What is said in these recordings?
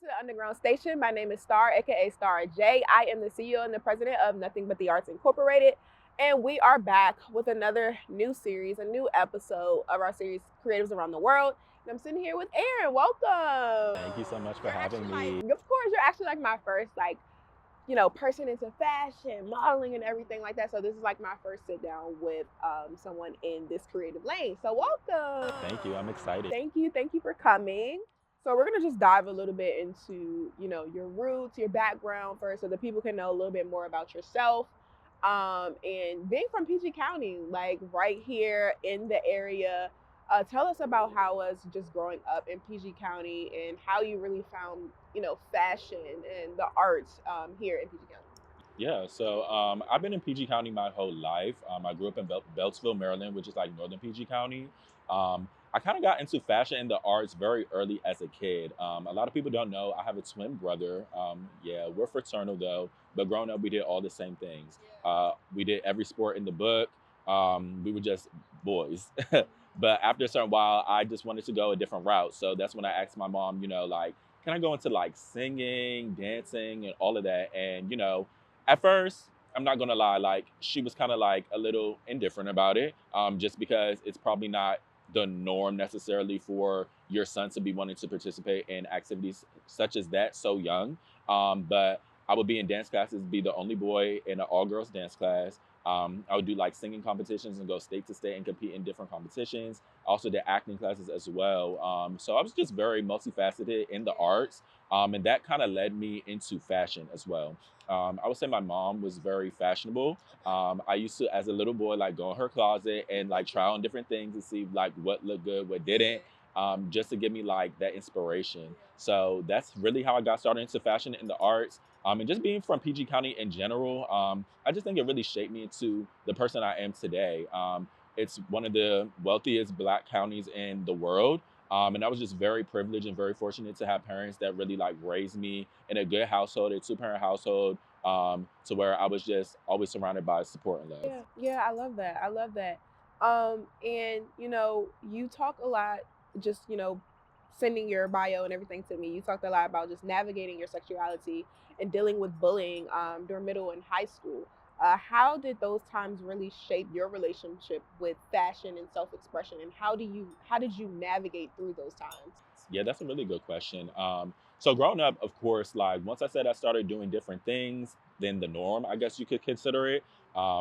to the Underground Station. My name is Star, aka Star J. I am the CEO and the president of Nothing But the Arts Incorporated, and we are back with another new series, a new episode of our series Creatives Around the World. And I'm sitting here with Aaron. Welcome. Thank you so much for having me. Of course, you're actually like my first person into fashion, modeling, and everything like that. So this is like my first sit down with someone in this creative lane. So welcome. Thank you. I'm excited. Thank you for coming. So we're gonna just dive a little bit into your roots, your background first, so that people can know a little bit more about yourself. And being from PG County, like right here in the area, tell us about how was just growing up in PG County and how you really found fashion and the arts here in PG County. Yeah, so I've been in PG County my whole life. I grew up in Beltsville, Maryland, which is like northern PG County. I kind of got into fashion and the arts very early as a kid. A lot of people don't know I have a twin brother. Yeah, we're fraternal though, but growing up we did all the same things. We did every sport in the book. We were just boys. But after a certain while, I just wanted to go a different route. So that's when I asked my mom, like, can I go into like singing, dancing, and all of that? And at first, I'm not gonna lie, like she was kind of like a little indifferent about it, just because it's probably not the norm necessarily for your son to be wanting to participate in activities such as that so young. But I would be in dance classes, be the only boy in an all-girls dance class. I would do like singing competitions and go state to state and compete in different competitions. I also did acting classes as well. So I was just very multifaceted in the arts, and that kind of led me into fashion as well. I would say my mom was very fashionable. I used to, as a little boy, like go in her closet and like try on different things and see like what looked good, what didn't, just to give me like that inspiration. So that's really how I got started into fashion and the arts. And just being from PG County in general, I just think it really shaped me into the person I am today. It's one of the wealthiest Black counties in the world. And I was just very privileged and very fortunate to have parents that really like raised me in a good household, a two-parent household, to where I was just always surrounded by support and love. Yeah, I love that. I love that. And you talk a lot, just sending your bio and everything to me. You talked a lot about just navigating your sexuality and dealing with bullying during middle and high school. How did those times really shape your relationship with fashion and self-expression, and how did you navigate through those times? Yeah, that's a really good question. So growing up, of course, like once I said I started doing different things than the norm, I guess you could consider it,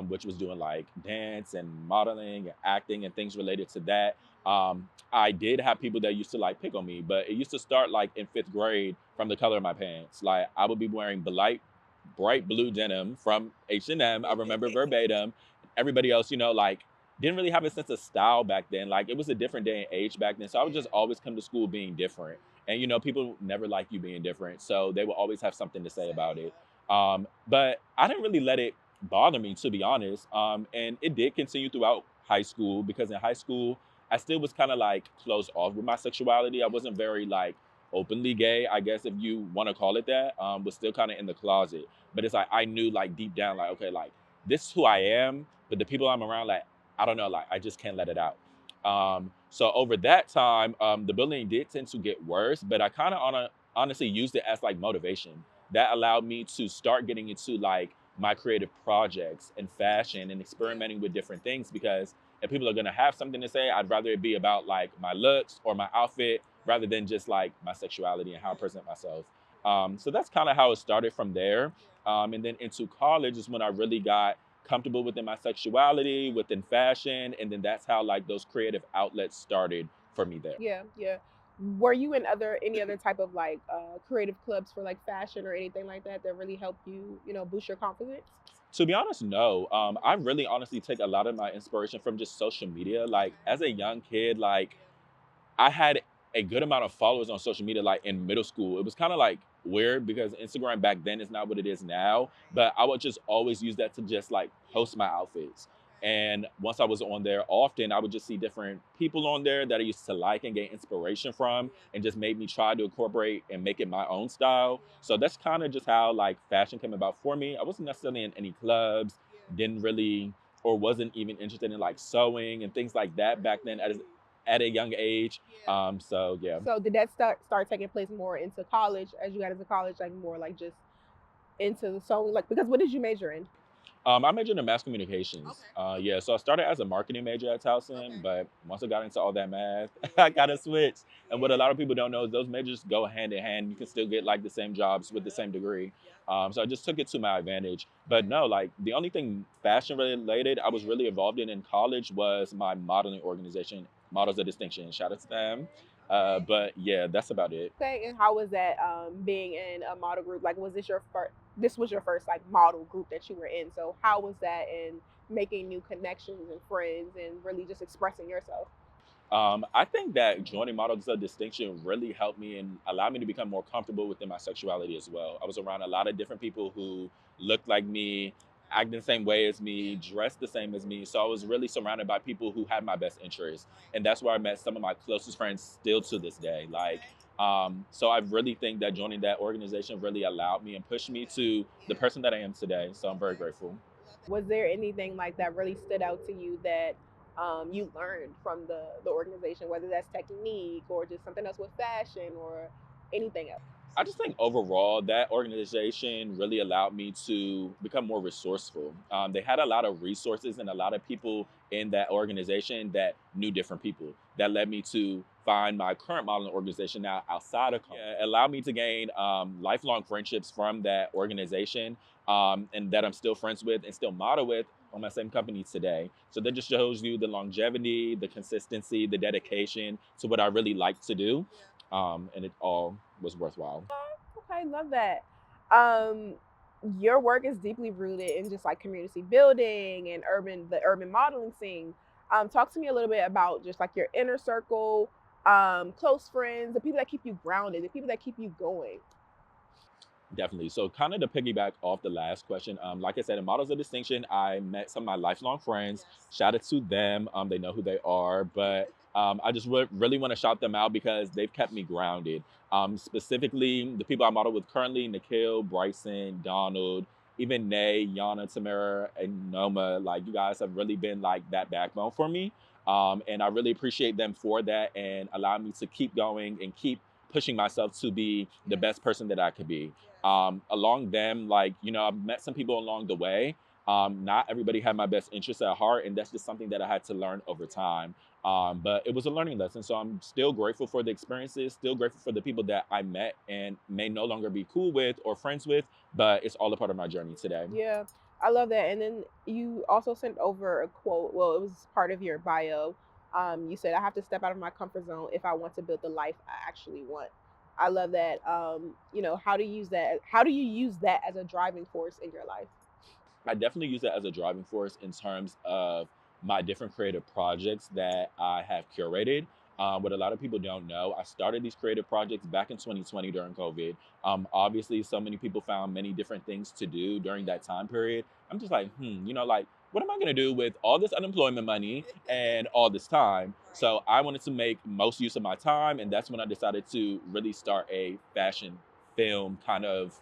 which was doing like dance and modeling and acting and things related to that. I did have people that used to like pick on me, but it used to start like in fifth grade from the color of my pants. Like I would be wearing bright blue denim from H&M. I remember verbatim. Everybody else, like didn't really have a sense of style back then. Like it was a different day and age back then. So I would just always come to school being different. And people never like you being different. So they will always have something to say about it. But I didn't really let it bother me, to be honest. And it did continue throughout high school because in high school, I still was kind of like closed off with my sexuality. I wasn't very like openly gay, I guess if you want to call it that. Was still kind of in the closet. But it's like I knew like deep down, like, okay, like this is who I am. But the people I'm around, like, I don't know, like I just can't let it out. So over that time, the bullying did tend to get worse, but I kind of honestly used it as like motivation. That allowed me to start getting into like my creative projects and fashion and experimenting with different things because if people are gonna have something to say, I'd rather it be about like my looks or my outfit rather than just like my sexuality and how I present myself. So that's kind of how it started from there. And then into college is when I really got comfortable within my sexuality, within fashion, and then that's how like those creative outlets started for me there. Yeah, yeah. Were you in any other type of like creative clubs for like fashion or anything like that that really helped you, boost your confidence? To be honest, no. I really honestly take a lot of my inspiration from just social media. Like as a young kid, like I had a good amount of followers on social media, like in middle school. It was kind of like weird because Instagram back then is not what it is now. But I would just always use that to just like post my outfits. And once I was on there often, I would just see different people on there that I used to like and get inspiration from and just made me try to incorporate and make it my own style. So that's kind of just how like fashion came about for me. I wasn't necessarily in any clubs, didn't really or wasn't even interested in like sewing and things like that back then at a young age. Yeah. So yeah. So did that start taking place more into college as you got into college, like more like just into the sewing? Like because what did you major in? I majored in mass communications. Okay. Yeah, so I started as a marketing major at Towson, Okay. but once I got into all that math, I got to switch. And what a Yeah. lot of people don't know is those majors go hand in hand. You can still get like the same jobs with the Yep. same degree. Yep. So I just took it to my advantage. But Okay. no, like the only thing fashion related I was Yeah. really involved in college was my modeling organization, Models of Distinction. Shout out to them. Okay. Okay. But yeah, that's about it. Okay. And how was that being in a model group? Like was this your first this was your first like model group that you were in. So how was that in making new connections and friends and really just expressing yourself? I think that joining Models of Distinction really helped me and allowed me to become more comfortable within my sexuality as well. I was around a lot of different people who looked like me, acted the same way as me, dressed the same as me. So I was really surrounded by people who had my best interests. And that's where I met some of my closest friends still to this day. So I really think that joining that organization really allowed me and pushed me to the person that I am today. So I'm very grateful. Was there anything like that really stood out to you that you learned from the organization, whether that's technique or just something else with fashion or anything else? I just think overall that organization really allowed me to become more resourceful. They had a lot of resources and a lot of people in that organization that knew different people. That led me to find my current modeling organization now outside of college. Yeah, allowed me to gain lifelong friendships from that organization, and that I'm still friends with and still model with on my same company today. So that just shows you the longevity, the consistency, the dedication to what I really like to do, and it all was worthwhile. Okay, love that. Um, your work is deeply rooted in just like community building and the urban modeling scene. Talk to me a little bit about just like your inner circle, close friends, the people that keep you grounded, the people that keep you going. Definitely. So, kind of to piggyback off the last question, like I said, in Models of Distinction, I met some of my lifelong friends. Shout out to them. They know who they are, but I just really want to shout them out because they've kept me grounded. Specifically, the people I model with currently: Nikhil, Bryson, Donald, even Nay, Yana, Tamara, and Noma. Like you guys have really been like that backbone for me, and I really appreciate them for that and allow me to keep going and keep pushing myself to be the best person that I could be. Along them, like, I've met some people along the way. Not everybody had my best interests at heart, and that's just something that I had to learn over time. But it was a learning lesson. So I'm still grateful for the experiences, still grateful for the people that I met and may no longer be cool with or friends with, but it's all a part of my journey today. Yeah, I love that. And then you also sent over a quote. Well, it was part of your bio. You said, "I have to step out of my comfort zone if I want to build the life I actually want." I love that. How to use that? How do you use that as a driving force in your life? I definitely use it as a driving force in terms of my different creative projects that I have curated. What a lot of people don't know, I started these creative projects back in 2020 during COVID. Obviously, so many people found many different things to do during that time period. I'm just like, like, what am I going to do with all this unemployment money and all this time? So I wanted to make most use of my time, and that's when I decided to really start a fashion film kind of.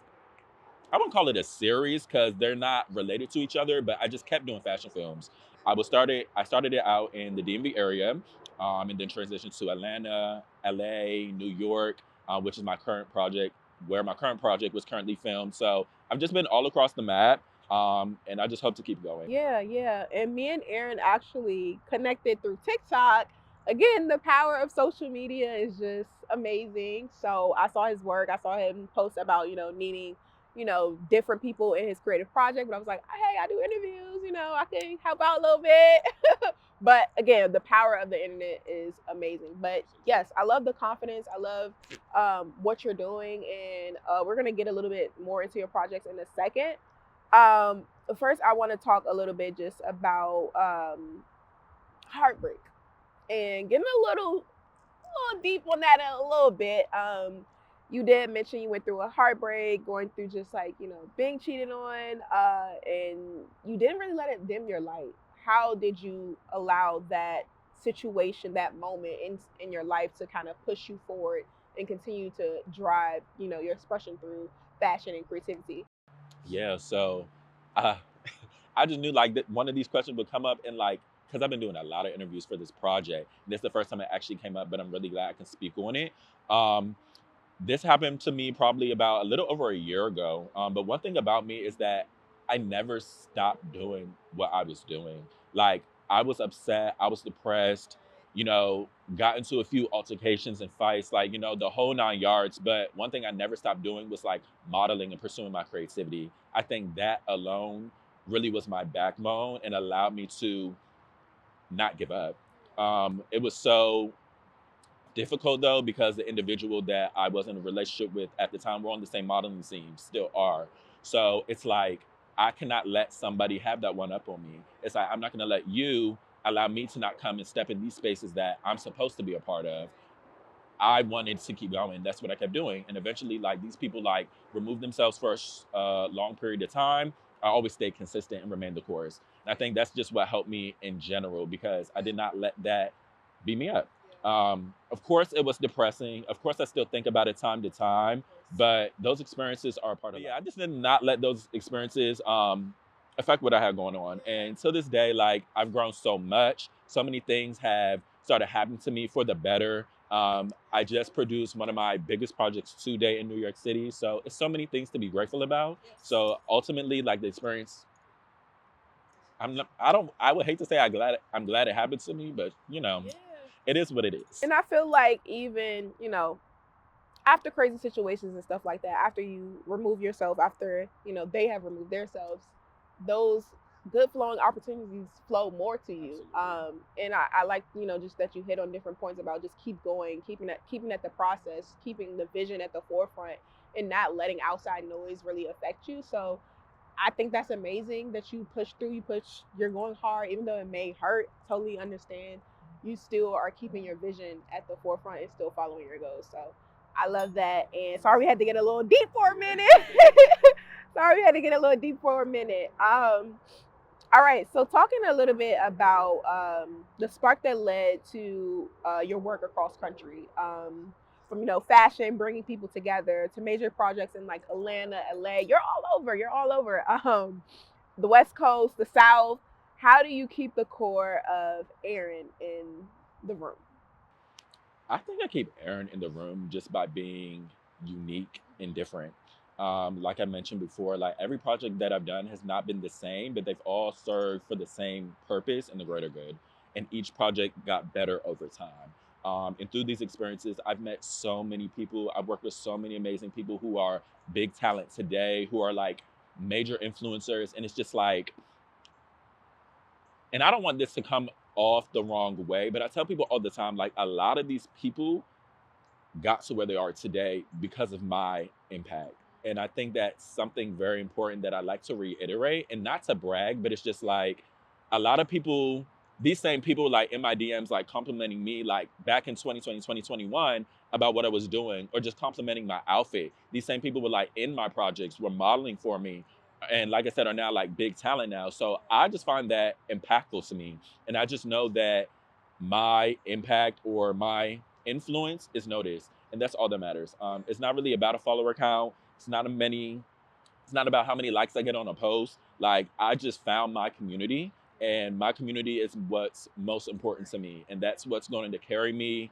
I wouldn't call it a series because they're not related to each other, but I just kept doing fashion films. I started it out in the DMV area, and then transitioned to Atlanta, LA, New York, which is my current project, where my current project was currently filmed. So I've just been all across the map, and I just hope to keep going. Yeah, yeah. And me and Aaron actually connected through TikTok. Again, the power of social media is just amazing. So I saw his work. I saw him post about, needing, different people in his creative project. But I was like, hey, I do interviews, I can help out a little bit. But again, the power of the internet is amazing. But yes, I love the confidence. I love what you're doing. And we're going to get a little bit more into your projects in a second. First, I want to talk a little bit just about heartbreak and getting a little deep on that a little bit. You did mention you went through a heartbreak, going through just like being cheated on, and you didn't really let it dim your light. How did you allow that situation, that moment in your life to kind of push you forward and continue to drive your expression through fashion and creativity? Yeah, so uh, I just knew like that one of these questions would come up and like because I've been doing a lot of interviews for this project. This is the first time it actually came up, but I'm really glad I can speak on it. Um, this happened to me probably about a little over a year ago. But one thing about me is that I never stopped doing what I was doing. Like, I was upset, I was depressed, you know, got into a few altercations and fights, like, the whole 9 yards. But one thing I never stopped doing was like modeling and pursuing my creativity. I think that alone really was my backbone and allowed me to not give up. It was so difficult though because the individual that I was in a relationship with at the time, we're on the same modeling team, still are. So it's like I cannot let somebody have that one up on me. It's like I'm not gonna let you allow me to not come and step in these spaces that I'm supposed to be a part of. I wanted to keep going. That's what I kept doing. And eventually, like, these people like remove themselves for a long period of time. I always stayed consistent and remained the course. And I think that's just what helped me in general because I did not let that beat me up. Of course, it was depressing. Of course, I still think about it time to time, but those experiences are a part of it. Yeah, I just did not let those experiences affect what I had going on. And to this day, like, I've grown so much. So many things have started happening to me for the better. I just produced one of my biggest projects today in New York City. So it's so many things to be grateful about. So ultimately, like the experience, I'm not, I don't, I would hate to say I'm glad it happened to me, but it is what it is. And I feel like even, after crazy situations and stuff like that, after you remove yourself, after, they have removed themselves, those good flowing opportunities flow more to you. And I like, just that you hit on different points about just keep going, keeping at the process, keeping the vision at the forefront and not letting outside noise really affect you. So I think that's amazing that you push through, you're going hard, even though it may hurt, totally understand. You still are keeping your vision at the forefront and still following your goals. So I love that. And sorry we had to get a little deep for a minute. Sorry we had to get a little deep for a minute. All right, so talking a little bit about the spark that led to your work across country, from fashion, bringing people together, to major projects in like Atlanta, LA. You're all over. You're all over. The West Coast, the South. How do you keep the core of Aaron in the room? I think I keep Aaron in the room just by being unique and different. Like I mentioned before, like every project that I've done has not been the same, but they've all served for the same purpose and the greater good. And each project got better over time. And through these experiences, I've met so many people. I've worked with so many amazing people who are big talent today, who are like major influencers. And it's just like, and I don't want this to come off the wrong way, but I tell people all the time, like a lot of these people got to where they are today because of my impact. And I think that's something very important that I like to reiterate and not to brag, but it's just like a lot of people, these same people like in my DMs, like complimenting me like back in 2020, 2021 about what I was doing or just complimenting my outfit. These same people were like in my projects, were modeling for me. And like I said, are now like big talent now. So I just find that impactful to me. And I just know that my impact or my influence is noticed, and that's all that matters. It's not really about a follower count. It's not a many. It's not about how many likes I get on a post. Like I just found my community, and my community is what's most important to me, and that's what's going to carry me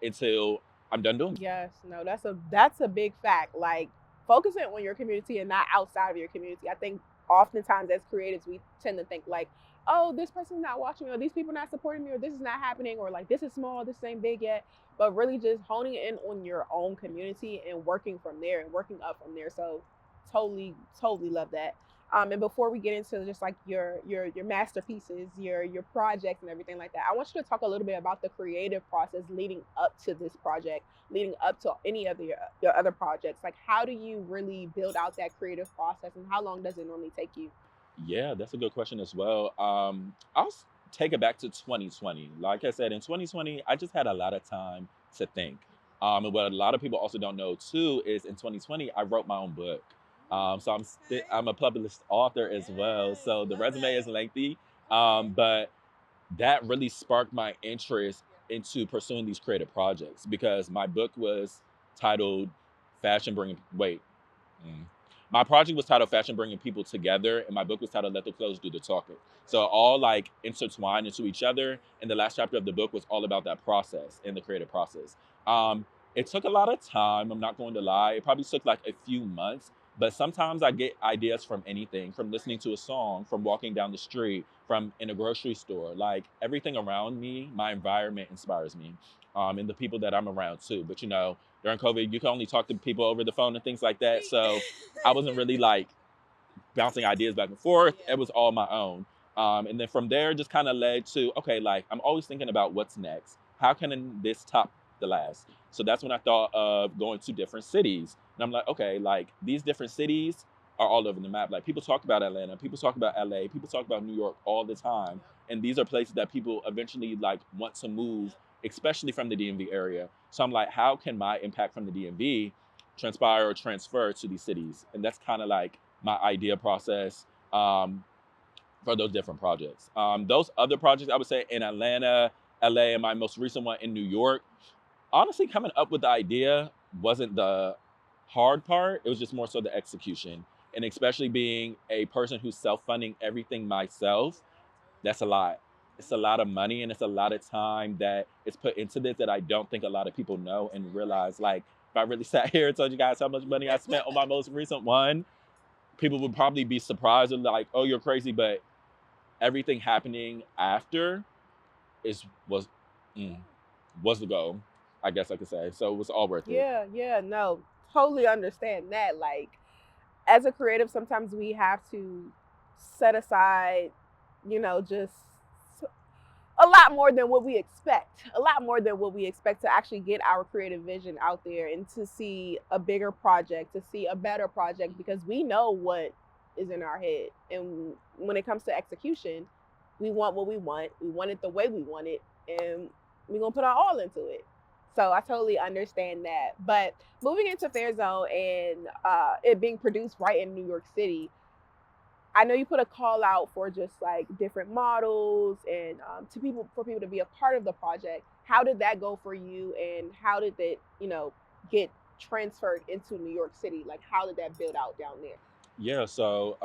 until I'm done doing. Yes, no, that's a big fact. Like focusing on your community and not outside of your community. I think oftentimes as creatives we tend to think like, oh, this person's not watching me, or these people not supporting me, or this is not happening, or like this is small, this ain't big yet. But really just honing in on your own community and working from there and working up from there. So totally, totally love that. And before we get into just like your masterpieces, your projects and everything like that, I want you to talk a little bit about the creative process leading up to this project, leading up to any of your other projects. Like, how do you really build out that creative process, and how long does it normally take you? Yeah, that's a good question as well. Take it back to 2020. Like I said, in 2020, I just had a lot of time to think. And what a lot of people also don't know too is in 2020, I wrote my own book. I'm a published author as well. So the resume is lengthy, but that really sparked my interest into pursuing these creative projects because my book was titled "Fashion Bringing." Wait. Mm. My project was titled Fashion Bringing People Together, and my book was titled Let the Clothes Do the Talking. So all like intertwined into each other. And the last chapter of the book was all about that process and the creative process. Um, it took a lot of time. I'm not going to lie. It probably took like a few months. But sometimes I get ideas from anything, from listening to a song, from walking down the street, from in a grocery store. Like everything around me, my environment inspires me, and the people that I'm around too. But during COVID, you can only talk to people over the phone and things like that. So I wasn't really like bouncing ideas back and forth. It was all my own. And then from there, just kind of led to, okay, like I'm always thinking about what's next. How can this top the last? So that's when I thought of going to different cities. And I'm like, okay, like these different cities are all over the map. Like people talk about Atlanta, people talk about LA, people talk about New York all the time. And these are places that people eventually like want to move, especially from the DMV area. So I'm like, how can my impact from the DMV transpire or transfer to these cities? And that's kind of like my idea process for those different projects. Those other projects, I would say in Atlanta, LA, and my most recent one in New York, honestly, coming up with the idea wasn't the hard part. It was just more so the execution. And especially being a person who's self funding everything myself, that's a lot. It's a lot of money and it's a lot of time that is put into this that I don't think a lot of people know and realize. Like, if I really sat here and told you guys how much money I spent on my most recent one, people would probably be surprised and like, "Oh, you're crazy," but everything happening after is mm, was the goal, I guess I could say. So it was all worth it. Yeah, yeah, no, totally understand that. Like, as a creative, sometimes we have to set aside, just a lot more than what we expect, a lot more than what we expect to actually get our creative vision out there and to see a bigger project, to see a better project, because we know what is in our head. And when it comes to execution, we want what we want it the way we want it, and we're going to put our all into it. So I totally understand that. But moving into Fair Zone and it being produced right in New York City, I know you put a call out for just like different models and to people for people to be a part of the project. How did that go for you, and how did it, get transferred into New York City? Like, how did that build out down there? Yeah. So,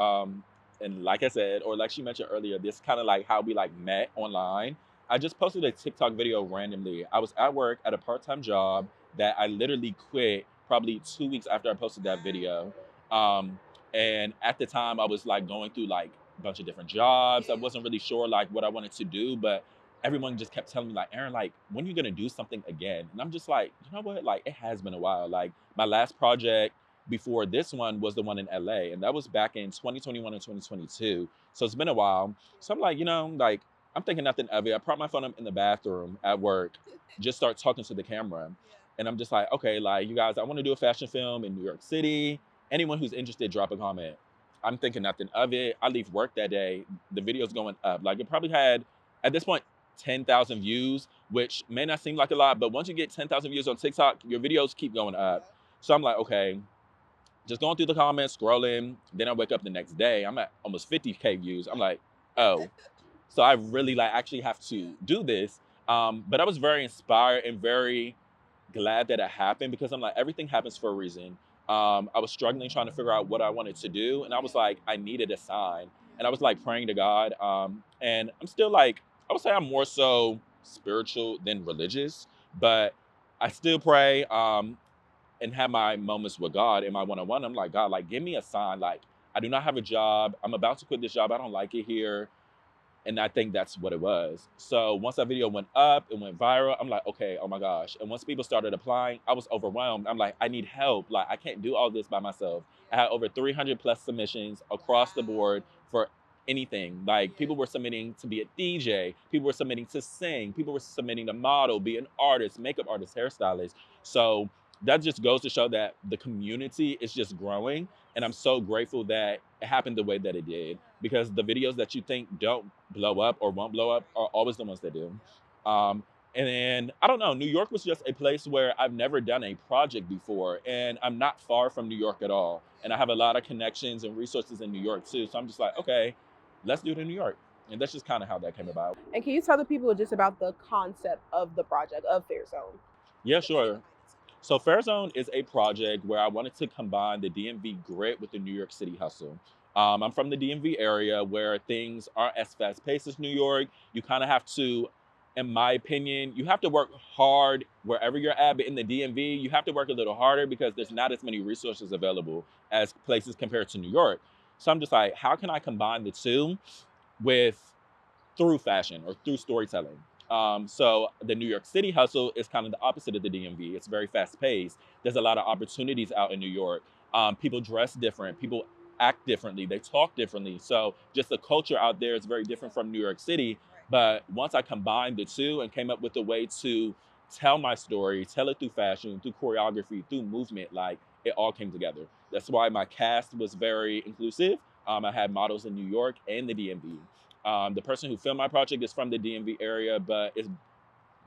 and like I said, or like she mentioned earlier, this kind of like how we like met online. I just posted a TikTok video randomly. I was at work at a part-time job that I literally quit probably 2 weeks after I posted that video. Um, and at the time, I was like going through like a bunch of different jobs. I wasn't really sure like what I wanted to do, but everyone just kept telling me like, Aaron, like when are you gonna do something again? And I'm just like, you know what? Like it has been a while. Like my last project before this one was the one in LA, and that was back in 2021 and 2022. So it's been a while. So I'm like, like I'm thinking nothing of it. I prop my phone up in the bathroom at work, just start talking to the camera, and I'm just like, okay, like you guys, I want to do a fashion film in New York City. Anyone who's interested, drop a comment. I'm thinking nothing of it. I leave work that day. The video's going up. Like it probably had at this point 10,000 views, which may not seem like a lot, but once you get 10,000 views on TikTok, your videos keep going up. So I'm like, okay, just going through the comments, scrolling. Then I wake up the next day, I'm at almost 50K views. I'm like, oh, so I really like actually have to do this. But I was very inspired and very glad that it happened because I'm like, everything happens for a reason. I was struggling trying to figure out what I wanted to do, and I was like, I needed a sign, and I was like praying to God. And I'm still like, I would say I'm more so spiritual than religious, but I still pray. And have my moments with God in my one-on-one. I'm like, God, like, give me a sign. Like, I do not have a job. I'm about to quit this job. I don't like it here. And I think that's what it was. So once that video went up, it went viral. I'm like, okay, oh my gosh. And once people started applying, I was overwhelmed. I'm like, I need help. Like, I can't do all this by myself. I had over 300 plus submissions across the board for anything. Like, people were submitting to be a DJ. People were submitting to sing. People were submitting to model, be an artist, makeup artist, hairstylist. So that just goes to show that the community is just growing. And I'm so grateful that it happened the way that it did because the videos that you think don't blow up or won't blow up are always the ones that do. Um, and then I don't know, New York was just a place where I've never done a project before, and I'm not far from New York at all. And I have a lot of connections and resources in New York too. So I'm just like, okay, let's do it in New York. And that's just kind of how that came about. And can you tell the people just about the concept of the project of Fair Zone? Yeah, sure. So Fair Zone is a project where I wanted to combine the DMV grit with the New York City hustle. I'm from the DMV area where things aren't as fast paced as New York. You kind of have to, in my opinion, you have to work hard wherever you're at. But in the DMV, you have to work a little harder because there's not as many resources available as places compared to New York. So I'm just like, how can I combine the two with through fashion or through storytelling? So the New York City hustle is kind of the opposite of the DMV. It's very fast paced. There's a lot of opportunities out in New York. People dress different. People act differently. They talk differently. So just the culture out there is very different from New York City. But once I combined the two and came up with a way to tell my story, tell it through fashion, through choreography, through movement, like it all came together. That's why my cast was very inclusive. I had models in New York and the DMV. The person who filmed my project is from the DMV area, but it's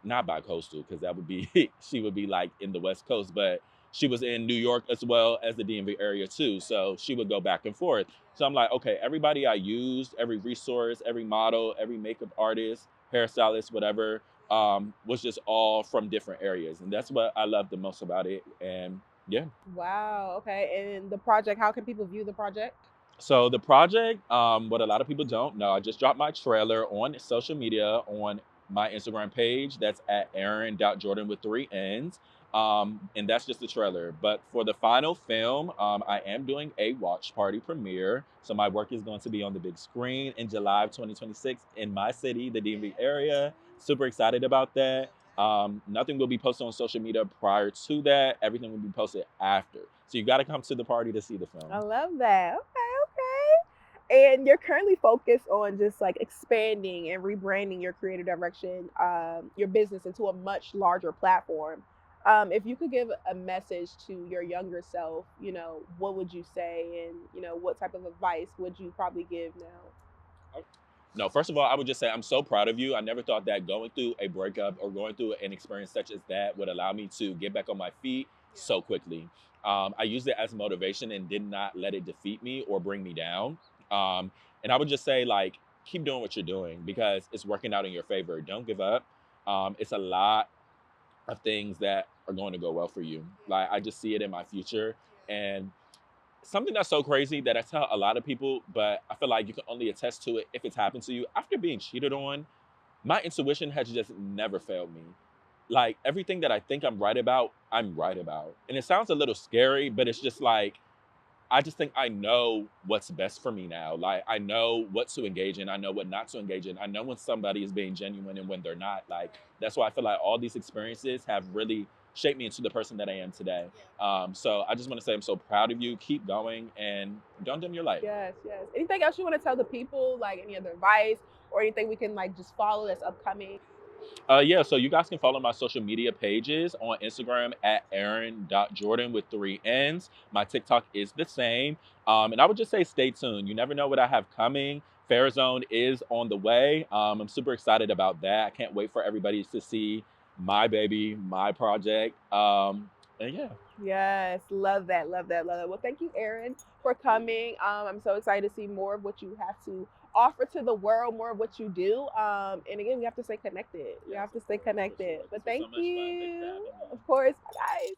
not bi-coastal because that would be she would be like in the West Coast, but she was in New York as well as the DMV area too. So she would go back and forth. So I'm like, okay, everybody I used, every resource, every model, every makeup artist, hairstylist, whatever, was just all from different areas, and that's what I love the most about it. And yeah. Wow. Okay. And the project, how can people view the project? So the project, what a lot of people don't know, I just dropped my trailer on social media on my Instagram page. That's at Aaron.Jordan with three N's. And that's just the trailer. But for the final film, I am doing a watch party premiere. So my work is going to be on the big screen in July of 2026 in my city, the DMV area. Super excited about that. Nothing will be posted on social media prior to that. Everything will be posted after. So you got to come to the party to see the I film. love that. Okay. And you're currently focused on just like expanding and rebranding your creative direction, your business into a much larger platform. If you could give a message to your younger self, what would you say, and what type of advice would you probably give now? No, first of all, I would just say I'm so proud of you. I never thought that going through a breakup or going through an experience such as that would allow me to get back on my feet so quickly. I used it as motivation and did not let it defeat me or bring me down. Um, and I would just say, like, keep doing what you're doing because it's working out in your favor. Don't give up. It's a lot of things that are going to go well for you. Like, I just see it in my future. And something that's so crazy that I tell a lot of people, but I feel like you can only attest to it if it's happened to you. After being cheated on, my intuition has just never failed me. Like everything that I think I'm right about, I'm right about. And it sounds a little scary, but it's just like I just think I know what's best for me now. Like I know what to engage in, I know what not to engage in. I know when somebody is being genuine and when they're not. Like that's why I feel like all these experiences have really shaped me into the person that I am today. So I just want to say I'm so proud of you. Keep going and don't dim your light. Yes, yes. Anything else you want to tell the people, like any other advice or anything we can like just follow that's upcoming? Yeah, so you guys can follow my social media pages on Instagram at Aaron.Jordan with three N's. My TikTok is the same. And I would just say stay tuned. You never know what I have coming. Fair Zone is on the way. I'm super excited about that. I can't wait for everybody to see my baby, my project. And yeah. Yes, love that, love that, love that. Well, thank you, Erin, for coming. I'm so excited to see more of what you have to offer to the world, more of what you do. And again, we have to stay connected. We Yes, have to of stay course, for connected. sure. This But was so thank much fun. Thank you for you. having me. Of course, guys.